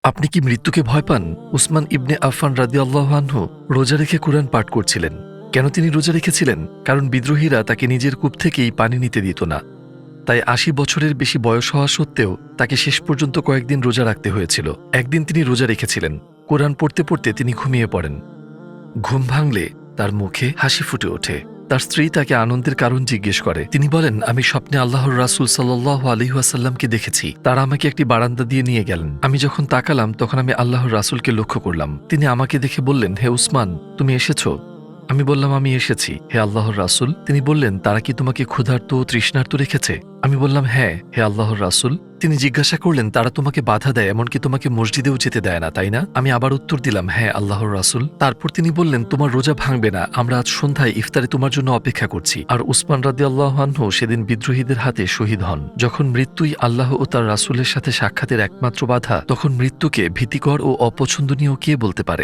আপনি কি মৃত্যুকে ভয় পান? উসমান ইবনে আফফান রাদিয়াল্লাহু আনহু রোজা রেখে কুরআন পাঠ করছিলেন। কেন তিনি রোজা রেখেছিলেন? কারণ বিদ্রোহীরা তাকে নিজের কূপ থেকেই পানি নিতে দিত না। তাই ৮০ বছরের বেশি বয়স হওয়া সত্ত্বেও তাকে শেষ পর্যন্ত কয়েকদিন রোজা রাখতে হয়েছিল। একদিন তিনি রোজা রেখেছিলেন। কোরআন পড়তে পড়তে তিনি ঘুমিয়ে পড়েন। ঘুম ভাঙলে তার মুখে হাসি ফুটে ওঠে। তার স্ত্রী তাকে আনন্দের কারণ জিজ্ঞেস করে। তিনি বলেন, আমি স্বপ্নে আল্লাহর রাসূল সাল্লাল্লাহু আলাইহি ওয়াসাল্লামকে দেখেছি। তারা আমাকে একটি বারান্দা দিয়ে নিয়ে গেলেন। আমি যখন তাকালাম তখন আমি আল্লাহর রাসূলকে লক্ষ্য করলাম। তিনি আমাকে দেখে বললেন, হে উসমান, তুমি এসেছো? আমি বললাম, আমি এসেছি হে আল্লাহর রাসূল। তিনি বললেন, তারা কি তোমাকে ক্ষুধার্ত ও তৃষ্ণার্ত রেখেছে? আমি বললাম, হ্যাঁ হে আল্লাহর রাসূল। তিনি জিজ্ঞাসা করলেন, তারা তোমাকে বাধা দেয়, এমনকি তোমাকে মসজিদেও যেতে দেয় না, তাই না? আমি আবার উত্তর দিলাম, হ্যাঁ আল্লাহর রাসূল। তারপর তিনি বললেন, তোমার রোজা ভাঙবে না, আমরা আজ সন্ধ্যায় ইফতারে তোমার জন্য অপেক্ষা করছি। আর উসমান রাদিয়াল্লাহু আনহু সেদিন বিদ্রোহীদের হাতে শহীদ হন। যখন মৃত্যুই আল্লাহ ও তার রাসূলের সাথে সাক্ষাতের একমাত্র বাধা, তখন মৃত্যুকে ভীতিকর ও অপছন্দনীয় কে বলতে পারে?